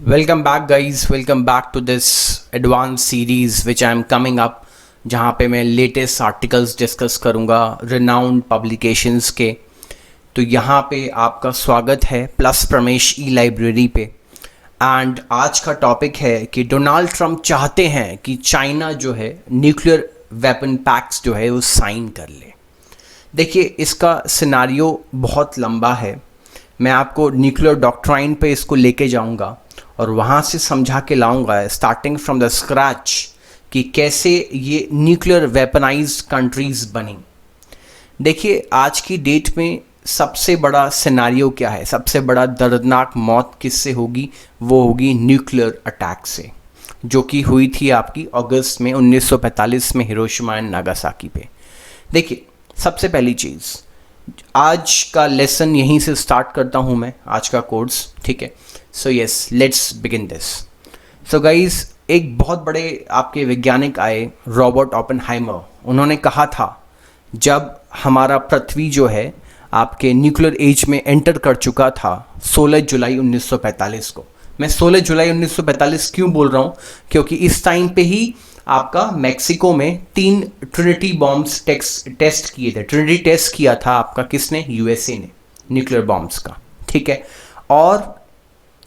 Welcome back guys, welcome back to this advanced series which I am coming up, जहाँ पे मैं latest articles discuss करूँगा renowned publications के। तो यहाँ पे आपका स्वागत है प्लस प्रमेश ई लाइब्रेरी पे। एंड आज का टॉपिक है कि डोनाल्ड ट्रंप चाहते हैं कि चाइना जो है न्यूक्लियर वेपन पैक्ट्स जो है वो साइन कर ले। देखिए इसका सिनारियो बहुत लंबा है, मैं आपको न्यूक्लियर डॉक्ट्राइन पे इसको लेके जाऊंगा और वहाँ से समझा के लाऊंगा स्टार्टिंग फ्रॉम द स्क्रैच कि कैसे ये न्यूक्लियर वेपनाइज्ड कंट्रीज़ बनी। देखिए आज की डेट में सबसे बड़ा सिनारियो क्या है, सबसे बड़ा दर्दनाक मौत किससे होगी? वो होगी न्यूक्लियर अटैक से, जो कि हुई थी आपकी अगस्त में 1945 में हिरोशिमा एंड नागासाकी पे। देखिए सबसे पहली चीज़, आज का लेसन यहीं से स्टार्ट करता हूँ मैं, आज का कोर्स, ठीक है। So yes, let's begin this. So guys, एक बहुत बड़े आपके वैज्ञानिक आए, रॉबर्ट ओपेनहाइमर। उन्होंने कहा था जब हमारा पृथ्वी जो है आपके न्यूक्लियर एज में एंटर कर चुका था 16 जुलाई 1945 को। मैं 16 जुलाई 1945 क्यों बोल रहा हूँ? क्योंकि इस टाइम पे ही आपका मेक्सिको में 3 ट्रिनिटी बॉम्ब्स टेस्ट किए थे। ट्रिनिटी टेस्ट किया था आपका किसने? यूएसए ने, न्यूक्लियर बॉम्ब्स का, ठीक है। और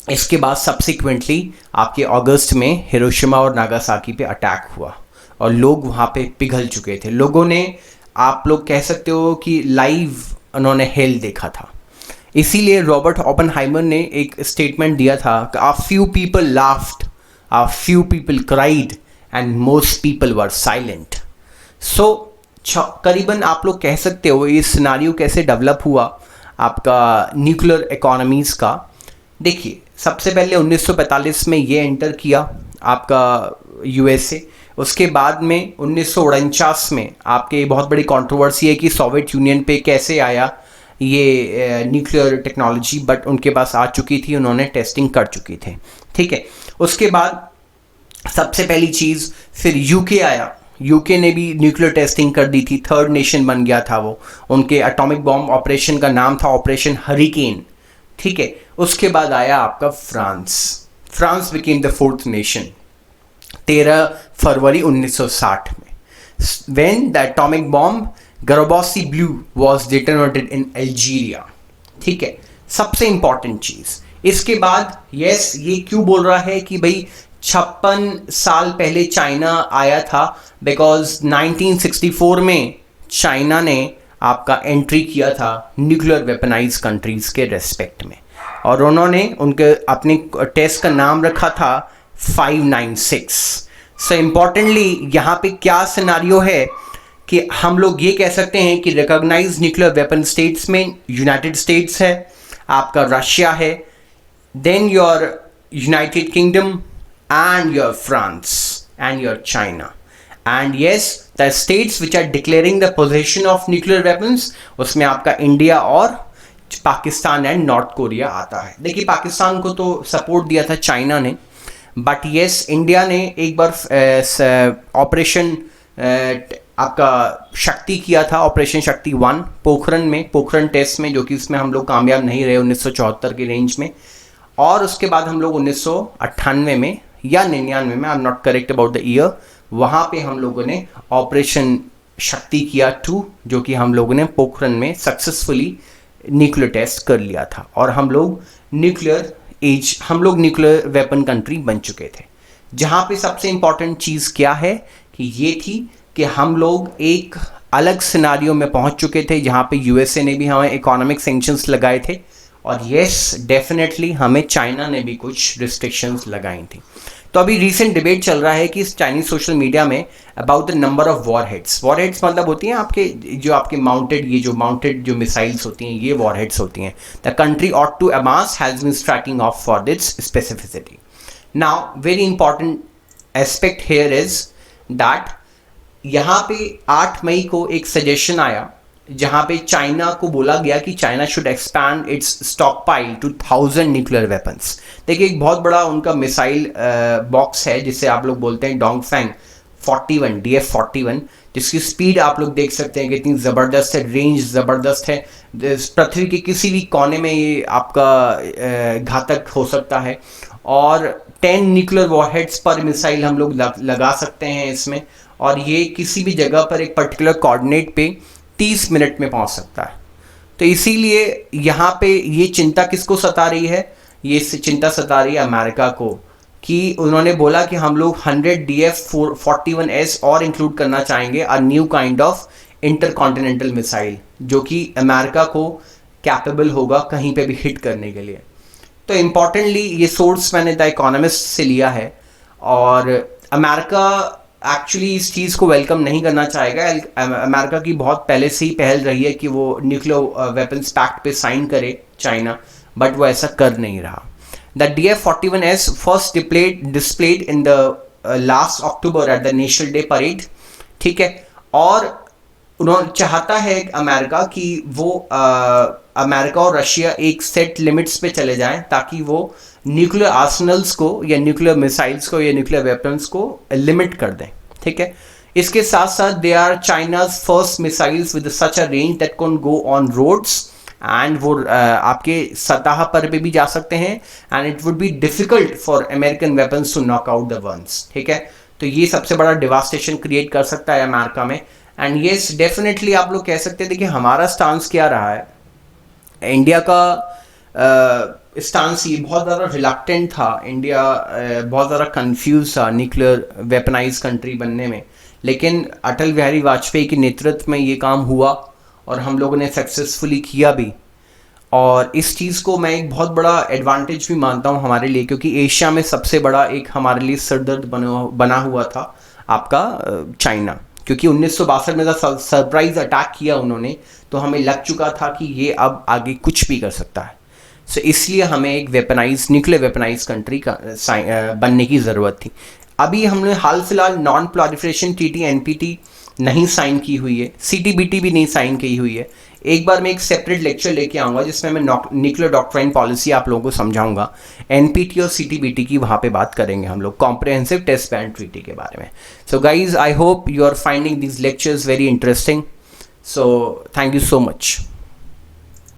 इसके बाद सब्सिक्वेंटली आपके अगस्त में हिरोशिमा और नागासाकी पे अटैक हुआ और लोग वहाँ पे पिघल चुके थे। लोगों ने, आप लोग कह सकते हो कि लाइव उन्होंने हेल देखा था। इसीलिए रॉबर्ट ओपेनहाइमर ने एक स्टेटमेंट दिया था कि a few people laughed, a few people cried and most people were silent. So करीबन आप लोग कह सकते हो ये सिनारियो कैसे डेवलप हुआ आपका न्यूक्लियर इकोनॉमीज़ का। देखिए सबसे पहले 1945 में ये एंटर किया आपका यूएसए। उसके बाद में 1949 में आपके बहुत बड़ी कंट्रोवर्सी है कि सोवियत यूनियन पे कैसे आया ये न्यूक्लियर टेक्नोलॉजी, बट उनके पास आ चुकी थी, उन्होंने टेस्टिंग कर चुकी थे, ठीक है। उसके बाद सबसे पहली चीज़ फिर यूके आया। यूके ने भी न्यूक्लियर टेस्टिंग कर दी थी, थर्ड नेशन बन गया था वो। उनके एटॉमिक बॉम्ब ऑपरेशन का नाम था ऑपरेशन हरिकेन, ठीक है। उसके बाद आया आपका France. France became the fourth nation 13 फरवरी 1960 में, when the atomic bomb Gerboise blue was detonated in Algeria, ठीक है। सबसे इंपॉर्टेंट चीज़ इसके बाद, यस ये क्यों बोल रहा है कि भाई 56 साल पहले चाइना आया था? बिकॉज 1964 में चाइना ने आपका एंट्री किया था न्यूक्लियर वेपनाइज कंट्रीज़ के रेस्पेक्ट में, और उन्होंने उनके अपने टेस्ट का नाम रखा था 596। सो इम्पॉर्टेंटली यहाँ पे क्या सिनारियो है कि हम लोग ये कह सकते हैं कि रिकॉग्नाइज न्यूक्लियर वेपन स्टेट्स में यूनाइटेड स्टेट्स है, आपका रशिया है, then your United Kingdom and your France and your China, and yes the states which are declaring the possession of nuclear weapons, उसमें आपका इंडिया और पाकिस्तान एंड नॉर्थ कोरिया आता है। देखिए पाकिस्तान को तो सपोर्ट दिया था चाइना ने, बट यस इंडिया ने एक बार ऑपरेशन आपका शक्ति किया था, ऑपरेशन शक्ति 1 पोखरण में, पोखरण टेस्ट में, जो कि इसमें हम लोग कामयाब नहीं रहे 1974 के रेंज में। और उसके बाद हम लोग 1998 में या 99 में, I am not correct about the year, वहाँ पे हम लोगों ने ऑपरेशन शक्ति किया 2, जो कि हम लोगों ने पोखरण में सक्सेसफुली न्यूक्लियर टेस्ट कर लिया था, और हम लोग न्यूक्लियर वेपन कंट्री बन चुके थे। जहाँ पे सबसे इम्पॉर्टेंट चीज़ क्या है कि ये थी कि हम लोग एक अलग सिनारियो में पहुँच चुके थे, जहाँ पे यूएसए ने भी हमें इकोनॉमिक सैंक्शंस लगाए थे, और यस डेफिनेटली हमें चाइना ने भी कुछ रिस्ट्रिक्शंस लगाई थी। तो अभी रीसेंट डिबेट चल रहा है कि चाइनीज सोशल मीडिया में about the number of warheads. Warheads मतलब होती हैं आपके जो माउंटेड जो मिसाइल्स होती हैं, ये वॉरहेड्स होती हैं। The country ought to amass has been striking off for this specificity. Now very important aspect here is that यहाँ पे 8 मई को एक सजेशन आया जहाँ पे चाइना को बोला गया कि China should expand its stockpile to 1000 nuclear weapons. देखिए एक बहुत बड़ा उनका मिसाइल बॉक्स है जिसे आप लोग बोलते हैं डोंगफेंग 41 DF-41, जिसकी स्पीड आप लोग देख सकते हैं कितनी ज़बरदस्त है, रेंज ज़बरदस्त है। पृथ्वी के किसी भी कोने में ये आपका घातक हो सकता है। और 10 न्यूक्लियर वॉरहेड्स पर मिसाइल हम लोग लगा सकते हैं इसमें, और ये किसी भी जगह पर एक पर्टिकुलर कोऑर्डिनेट पे 30 मिनट में पहुंच सकता है। तो इसीलिए यहाँ पे ये चिंता किसको सता रही है? ये चिंता सता रही है अमेरिका को, कि उन्होंने बोला कि हम लोग 100 DF-41S और इंक्लूड करना चाहेंगे, a new kind of intercontinental missile, जो कि अमेरिका को कैपेबल होगा कहीं पे भी हिट करने के लिए। तो इम्पॉर्टेंटली ये सोर्स मैंने द इकोनॉमिस्ट से लिया है, और अमेरिका एक्चुअली इस चीज़ को वेलकम नहीं करना चाहेगा। अमेरिका की बहुत पहले से ही पहल रही है कि वो न्यूक्लियर वेपन्स पैक्ट पे साइन करे चाइना, बट वो ऐसा कर नहीं रहा। The DF-41S first displayed in the last October at the national day parade, ठीक है। और उन्होंने चाहता है अमेरिका कि वो अमेरिका और रशिया एक सेट लिमिट्स पे चले जाएं, ताकि वो न्यूक्लियर आर्सनल्स को या न्यूक्लियर मिसाइल्स को या न्यूक्लियर वेपन्स को लिमिट कर दें, ठीक है। इसके साथ साथ they are China's first missiles with such a range that can go on roads, and वो आपके सतह पर भी जा सकते हैं, and it would be difficult for American weapons to knock out the ones, ठीक है। तो ये सबसे बड़ा डिवास्टेशन क्रिएट कर सकता है अमेरिका में। एंड येस, डेफिनेटली आप लोग कह सकते हैं, देखिए हमारा स्टांस क्या रहा है, इंडिया का स्टांस ये बहुत ज़्यादा रिलक्टेंट था। इंडिया बहुत ज़्यादा कंफ्यूज था न्यूक्लियर वेपनाइज कंट्री बनने में, लेकिन अटल बिहारी वाजपेयी के नेतृत्व में ये काम हुआ और हम लोगों ने सक्सेसफुली किया भी। और इस चीज़ को मैं एक बहुत बड़ा एडवांटेज भी मानता हूँ हमारे लिए, क्योंकि एशिया में सबसे बड़ा एक हमारे लिए सरदर्द बना हुआ था आपका चाइना, क्योंकि 1962 में जब सरप्राइज अटैक किया उन्होंने, तो हमें लग चुका था कि ये अब आगे कुछ भी कर सकता है। सो इसलिए हमें एक न्यूक्लियर वेपनाइज कंट्री का बनने की ज़रूरत थी। अभी हमने हाल फिलहाल नॉन प्रोलिफरेशन ट्रीटी NPT नहीं साइन की हुई है, CTBT भी नहीं साइन की हुई है। एक बार मैं एक सेपरेट लेक्चर लेके आऊँगा जिसमें मैं न्यूक्लियर डॉक्ट्राइन पॉलिसी आप लोगों को समझाऊंगा। NPT और CTBT की वहाँ पे बात करेंगे हम लोग, कॉम्प्रिहेंसिव टेस्ट बैन ट्रीटी के बारे में। So guys, I hope you are finding these lectures very interesting. So thank you so much.